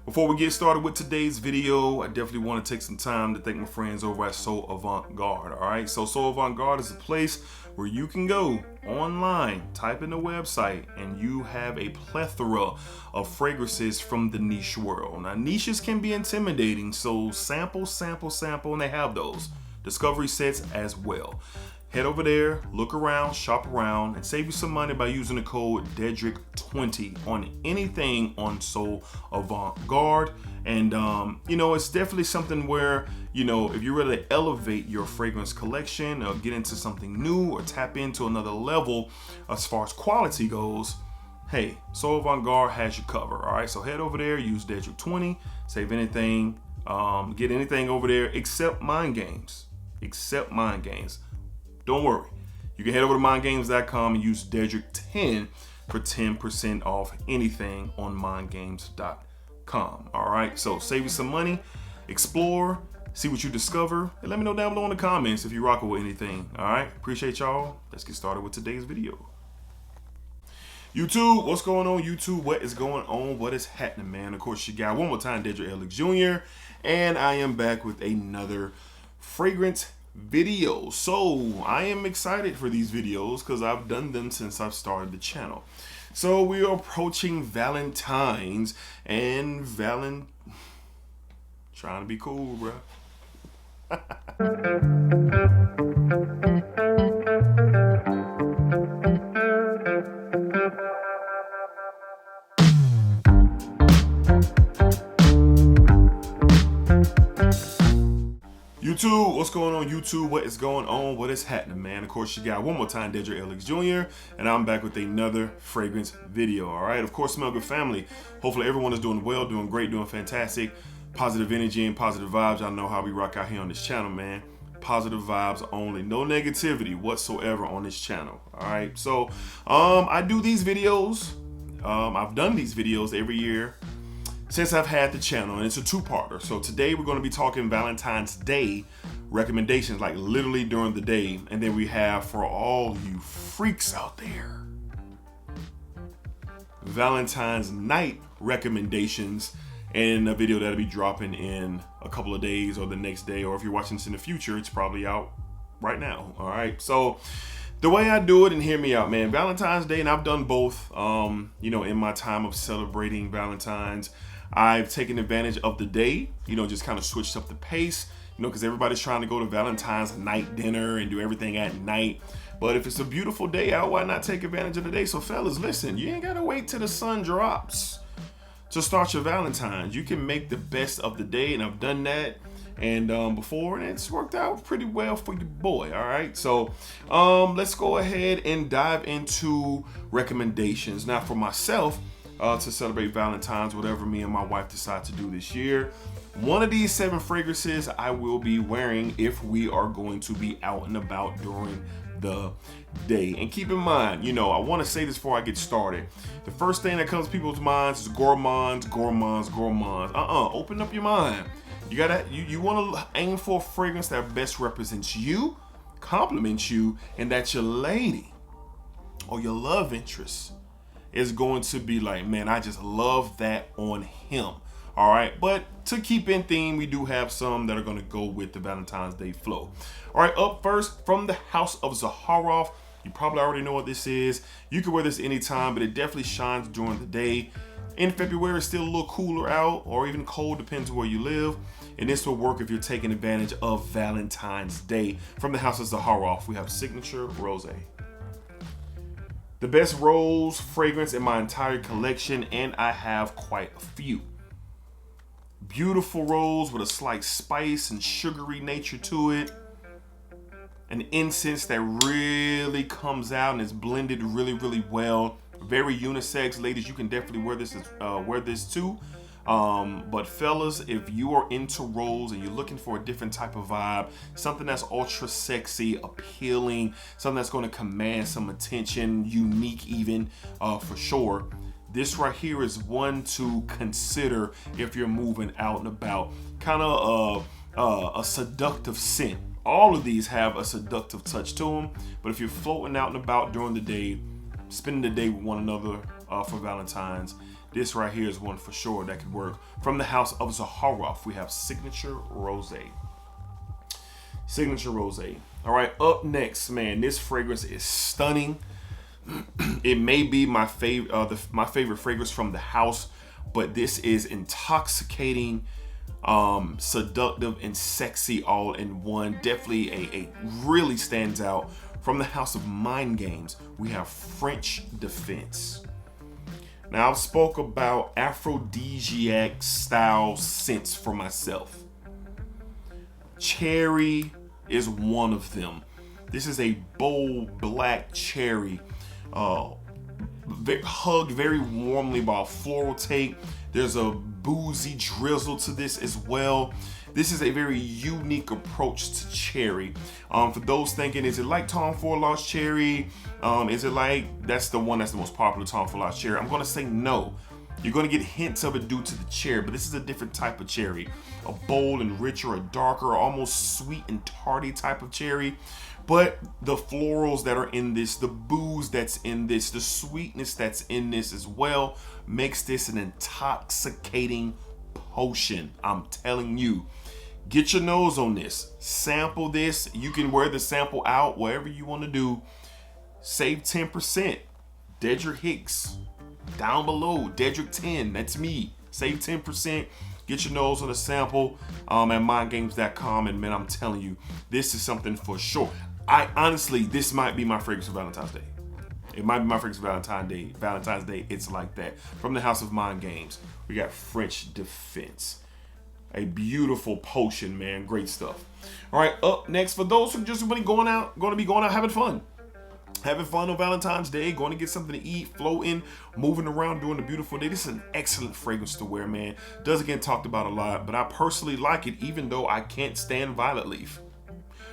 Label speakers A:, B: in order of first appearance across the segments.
A: Before we get started with today's video, I definitely want to take some time to thank my friends over at So Avant-Garde. All right, so Avant-Garde is a place where you can go online, type in the website, and you have a plethora of fragrances from the niche world. Now, niches can be intimidating, so sample, and they have those discovery sets as well. Head over there, look around, shop around, and save you some money by using the code DEDRICK20 on anything on So Avant-Garde. And, it's definitely something where, if you're ready to elevate your fragrance collection or get into something new or tap into another level as far as quality goes, hey, So Avant-Garde has you covered. All right, so head over there, use DEDRICK20, save anything, get anything over there except mind games. Don't worry. You can head over to mindgames.com and use DEDRICK10 for 10% off anything on mindgames.com. All right, so save you some money, explore, see what you discover, and let me know down below in the comments if you rock with anything. All right, appreciate y'all. Let's get started with today's video. YouTube, what's going on, YouTube? What is going on? What is happening, man? Of course, you got one more time, DEDRICKHJR, and I am back with another fragrance video. So I am excited for these videos because I've done them since I've started the channel. So we are approaching Valentines and trying to be cool, bro. YouTube, what's going on, YouTube? What is going on? What is happening, man? Of course, you got one more time, DEDRICKHJR, and I'm back with another fragrance video. All right, of course, Smell Good family. Hopefully everyone is doing well, doing great, doing fantastic. Positive energy and positive vibes. I know how we rock out here on this channel, man. Positive vibes only, no negativity whatsoever on this channel. All right, so I do these videos. I've done these videos every year since I've had the channel, and it's a two-parter. So today we're going to be talking Valentine's Day recommendations, like literally during the day, and then we have for all you freaks out there, Valentine's night recommendations, and a video that'll be dropping in a couple of days or the next day, or if you're watching this in the future, it's probably out right now. All right, so the way I do it, and hear me out, man, Valentine's Day, and I've done both, in my time of celebrating Valentine's, I've taken advantage of the day, just kind of switched up the pace, because everybody's trying to go to Valentine's night dinner and do everything at night. But if it's a beautiful day out, why not take advantage of the day? So fellas, listen, you ain't gotta wait till the sun drops to start your Valentine's. You can make the best of the day, and I've done that and before, and it's worked out pretty well for your boy. All right, so let's go ahead and dive into recommendations. Now, for myself, to celebrate Valentine's, whatever me and my wife decide to do this year, one of these 7 fragrances I will be wearing if we are going to be out and about during the day. And keep in mind, I want to say this before I get started. The first thing that comes to people's minds is gourmands. Open up your mind. You want to aim for a fragrance that best represents you, compliments you, and that your lady or your love interest is going to be like, man, I just love that on him. All right, but to keep in theme, we do have some that are going to go with the Valentine's Day flow. All right, up first, from the House of Zaharoff. You probably already know what this is. You can wear this anytime, but it definitely shines during the day. In February, it's still a little cooler out, or even cold, depends on where you live. And this will work if you're taking advantage of Valentine's Day. From the House of Zaharoff, we have Signature Rosé. The best rose fragrance in my entire collection, and I have quite a few. Beautiful rose with a slight spice and sugary nature to it. An incense that really comes out and is blended really, really well. Very unisex. Ladies, you can definitely wear this too. But fellas, if you are into rose and you're looking for a different type of vibe, something that's ultra sexy, appealing, something that's going to command some attention, unique even, for sure, this right here is one to consider if you're moving out and about. Kind of a seductive scent. All of these have a seductive touch to them, but if you're floating out and about during the day, spending the day with one another for Valentine's, this right here is one for sure that could work. From the house of Zaharoff, we have Signature Rosé. Signature Rosé. All right, up next, man, this fragrance is stunning. It may be my favorite, my favorite fragrance from the house, but this is intoxicating, seductive, and sexy all in one. Definitely a really stands out. From the house of Mind Games, we have French Defense. Now, I've spoke about aphrodisiac style scents for myself. Cherry is one of them. This is a bold black cherry, hugged very warmly by a floral take. There's a boozy drizzle to this as well. This is a very unique approach to cherry. For those thinking, is it like Tom Ford Lost Cherry? Is it like, that's the one that's the most popular, Tom Ford Lost Cherry? I'm gonna say no. You're gonna get hints of it due to the cherry, but this is a different type of cherry. A bold and richer, a darker, almost sweet and tarty type of cherry. But the florals that are in this, the booze that's in this, the sweetness that's in this as well, makes this an intoxicating potion. I'm telling you. Get your nose on this. Sample this. You can wear the sample out, whatever you want to do. Save 10%. Dedrick Hicks. Down below. Dedrick 10. That's me. Save 10%. Get your nose on the sample at mindgames.com. And man, I'm telling you, this is something for sure. Honestly, this might be my fragrance for Valentine's Day. It might be my fragrance for Valentine's Day. It's like that. From the house of Mind Games, we got French Defense. A beautiful potion, man. Great stuff. All right, up next, for those who just going to be going out having fun. Having fun on Valentine's Day, going to get something to eat, floating, moving around, doing a beautiful day. This is an excellent fragrance to wear, man. Doesn't get talked about a lot, but I personally like it, even though I can't stand Violet Leaf.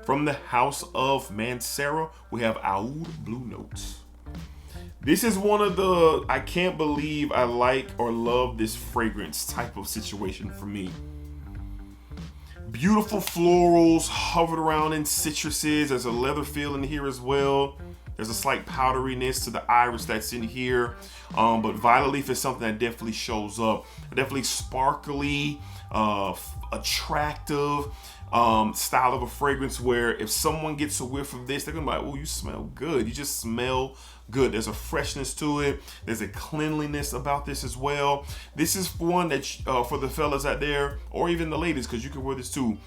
A: From the house of Mancera, we have Oud Blue Notes. This is one of the, I can't believe I like or love this fragrance type of situation for me. Beautiful florals hovered around in citruses. There's a leather feel in here as well. There's a slight powderiness to the iris that's in here. But Violet Leaf is something that definitely shows up. Definitely sparkly, attractive style of a fragrance where if someone gets a whiff of this, they're gonna be like, oh, you smell good. You just smell good. There's a freshness to it. There's a cleanliness about this as well. This is one that for the fellas out there, or even the ladies, because you can wear this too.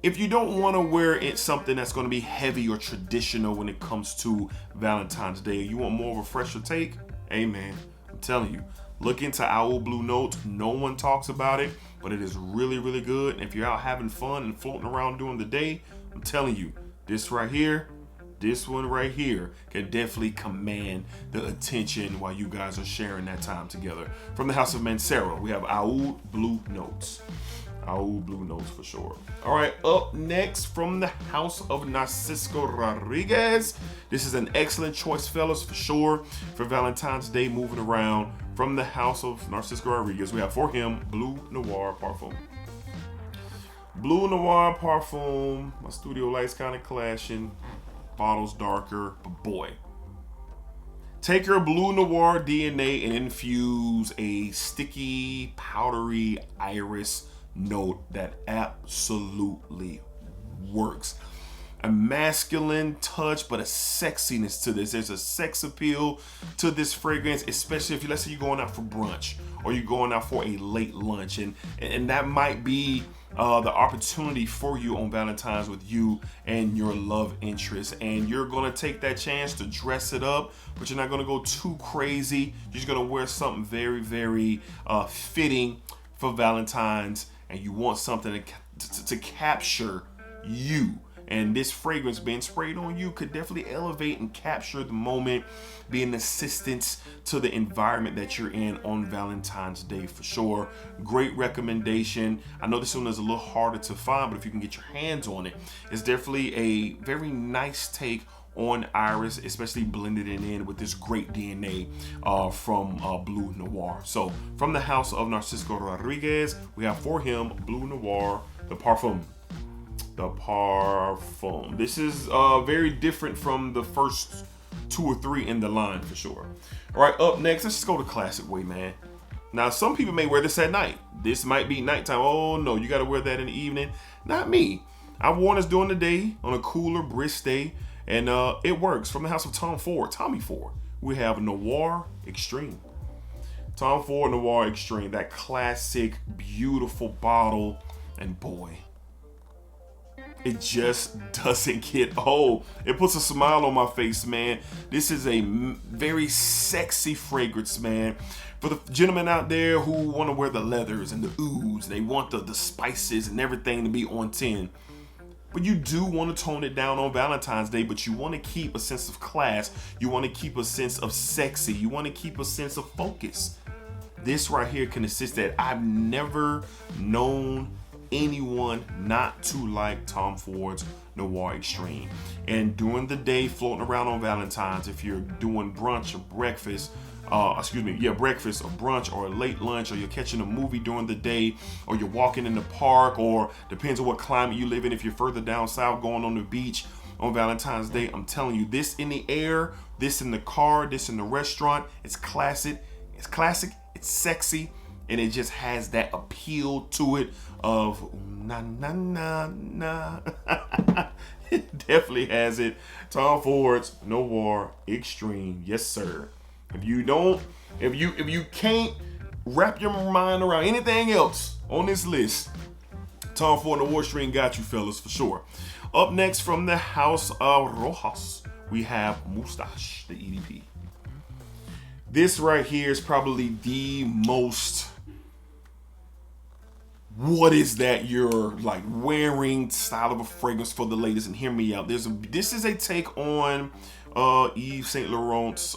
A: If you don't want to wear it something that's going to be heavy or traditional when it comes to Valentine's Day, you want more of a fresher take, hey man, I'm telling you, look into Oud Blue Notes. No one talks about it, but it is really, really good. And if you're out having fun and floating around during the day, I'm telling you, this right here, this one right here can definitely command the attention while you guys are sharing that time together. From the house of Mancera, we have Oud Blue Notes. Oud Blue Notes for sure. All right, up next, from the house of Narciso Rodriguez. This is an excellent choice, fellas, for sure, for Valentine's Day moving around. From the house of Narciso Rodriguez, we have for him Blue Noir Parfum. Blue Noir Parfum. My studio lights kind of clashing. Bottle's darker, but boy. Take your Blue Noir DNA and infuse a sticky, powdery iris note that absolutely works. A masculine touch, but a sexiness to this. There's a sex appeal to this fragrance, especially if let's say you're going out for brunch or you're going out for a late lunch, and that might be the opportunity for you on Valentine's with you and your love interest, and you're gonna take that chance to dress it up, but you're not gonna go too crazy. You're just gonna wear something very, very fitting for Valentine's, and you want something to capture you. And this fragrance being sprayed on you could definitely elevate and capture the moment, be an assistance to the environment that you're in on Valentine's Day for sure. Great recommendation. I know this one is a little harder to find, but if you can get your hands on it, it's definitely a very nice take on iris, especially blended in with this great DNA from Blue Noir. So from the house of Narciso Rodriguez, we have for him Blue Noir, the Parfum. The Parfum. This is very different from the first 2 or 3 in the line for sure. All right, up next, let's just go the classic way, man. Now, some people may wear this at night. This might be nighttime. Oh no, you got to wear that in the evening. Not me. I've worn this during the day on a cooler, brisk day, and it works. From the house of Tommy Ford, we have Noir Extreme. Tom Ford Noir Extreme, that classic, beautiful bottle, and boy, it just doesn't get old. It puts a smile on my face, man. This is a very sexy fragrance, man. For the gentlemen out there who want to wear the leathers and the ouds, they want the spices and everything to be on 10. But you do want to tone it down on Valentine's Day, but you want to keep a sense of class. You want to keep a sense of sexy. You want to keep a sense of focus. This right here can assist that. I've never known anyone not to like Tom Ford's Noir Extreme. And during the day, floating around on Valentine's, if you're doing brunch or breakfast, breakfast or brunch or a late lunch, or you're catching a movie during the day, or you're walking in the park, or depends on what climate you live in. If you're further down south, going on the beach on Valentine's Day, I'm telling you, this in the air, this in the car, this in the restaurant, it's classic, it's sexy, and it just has that appeal to it of na na na na. It definitely has it. Tom Ford's Noir Extreme, yes sir. If you can't wrap your mind around anything else on this list, Tom Ford Noir Extreme got you, fellas, for sure. Up next, from the house of Rojas, we have Moustache, the EDP. This right here is probably the most, what is that you're like wearing style of a fragrance for the ladies. And hear me out. This is a take on Yves Saint Laurent's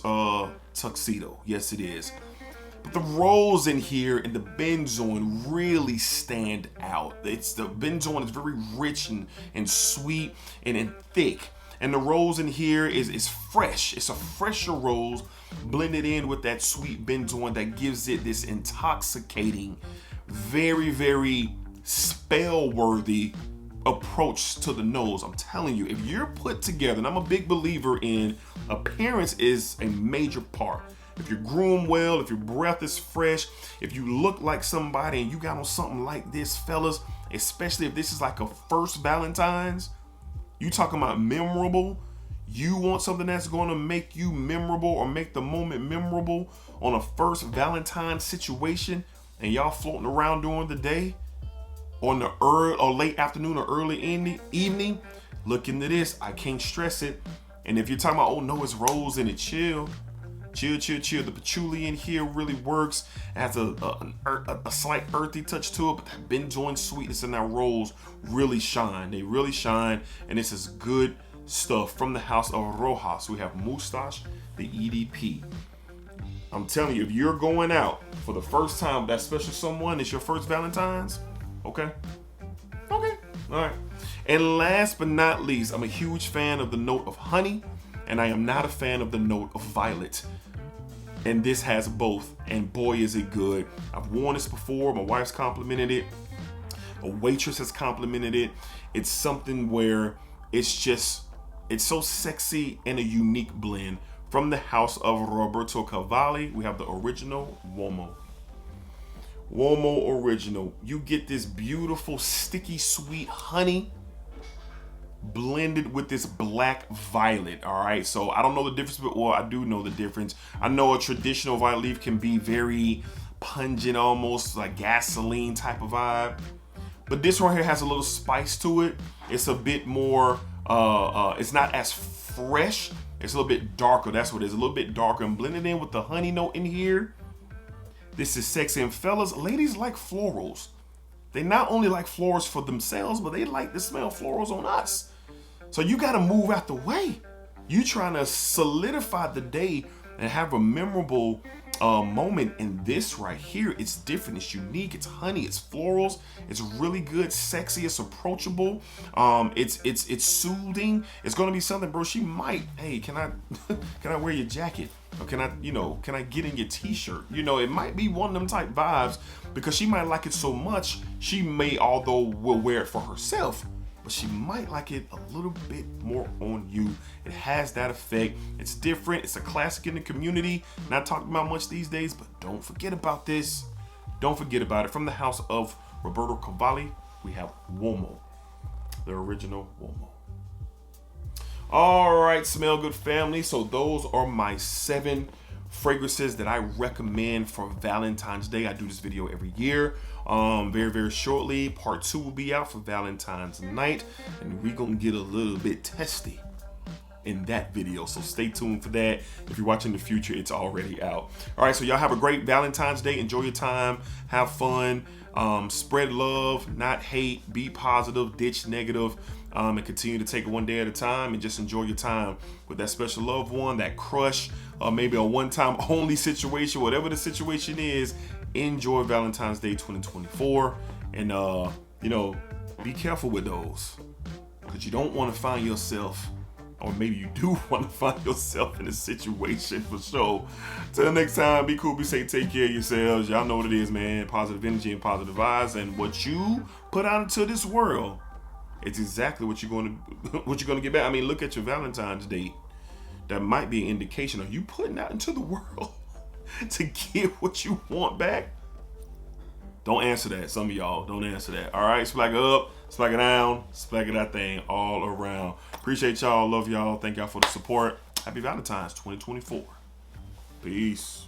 A: tuxedo. Yes, it is. But the rolls in here and the benzoin really stand out. The benzoin is very rich and sweet and thick. And the rose in here is fresh. It's a fresher rose blended in with that sweet benzoin that gives it this intoxicating, very, very spell-worthy approach to the nose. I'm telling you, if you're put together, and I'm a big believer in appearance is a major part. If you're groomed well, if your breath is fresh, if you look like somebody and you got on something like this, fellas, especially if this is like a first Valentine's, you talking about memorable. You want something that's going to make you memorable or make the moment memorable on a first Valentine's situation, and y'all floating around during the day, on the early or late afternoon or early evening, look into this. I can't stress it. And if you're talking about, oh no, it's rose in it, chill. The patchouli in here really works. It has a slight earthy touch to it, but that benzoin sweetness and that rose really shine. They really shine, and this is good stuff. From the house of Rojas, we have Moustache, the EDP. I'm telling you, if you're going out for the first time with that special someone, it's your first Valentine's, okay, all right. And last but not least, I'm a huge fan of the note of honey, and I am not a fan of the note of violet. And this has both, and boy is it good. I've worn this before. My wife's complimented it. A waitress has complimented it. It's something where it's so sexy and a unique blend. From the house of Roberto Cavalli, we have the original Uomo. Uomo Original. You get this beautiful, sticky, sweet honey blended with this black violet. All right, so I don't know the difference, but well, I do know the difference. I know a traditional violet leaf can be very pungent, almost like gasoline type of vibe, but this one here has a little spice to it. It's a bit more it's not as fresh, it's a little bit darker. That's what it is, a little bit darker, and blended in with the honey note in here. This is sexy. And fellas, ladies like florals. They not only like florals for themselves, but they like to smell florals on us. So you got to move out the way. You trying to solidify the day and have a memorable moment in this right here. It's different, it's unique, it's honey, it's florals, it's really good, sexy, it's approachable, it's soothing. It's gonna be something, bro. She might, hey, can I wear your jacket? Or can I get in your t-shirt? It might be one of them type vibes, because she might like it so much, she may, although will wear it for herself, but she might like it a little bit more on you. It has that effect. It's different. It's a classic in the community. Not talked about much these days, but don't forget about this. Don't forget about it. From the house of Roberto Cavalli, we have Uomo, the original Uomo. All right, Smell Good family. So those are my 7 fragrances that I recommend for Valentine's Day. I do this video every year. Very, very shortly, part 2 will be out for Valentine's night, and we're gonna get a little bit testy in that video, so stay tuned for that. If you're watching the future, it's already out. All right, so y'all have a great Valentine's Day. Enjoy your time, have fun, spread love, not hate, be positive, ditch negative, and continue to take it one day at a time and just enjoy your time with that special loved one, that crush, or maybe a one-time only situation. Whatever the situation is, enjoy Valentine's Day 2024, and you know, be careful with those, because you don't want to find yourself, or maybe you do want to find yourself in a situation for sure. Till next time, be cool, be safe, take care of yourselves. Y'all know what it is, man. Positive energy and positive vibes, and what you put out into this world, it's exactly what you're going to get back. I mean, look at your Valentine's date. That might be an indication of you putting out into the world to get what you want back. Don't answer that. Some of y'all don't answer that. All right, splack it up, splack it down, splack it that thing all around. Appreciate y'all. Love y'all. Thank y'all for the support. Happy Valentine's 2024. Peace.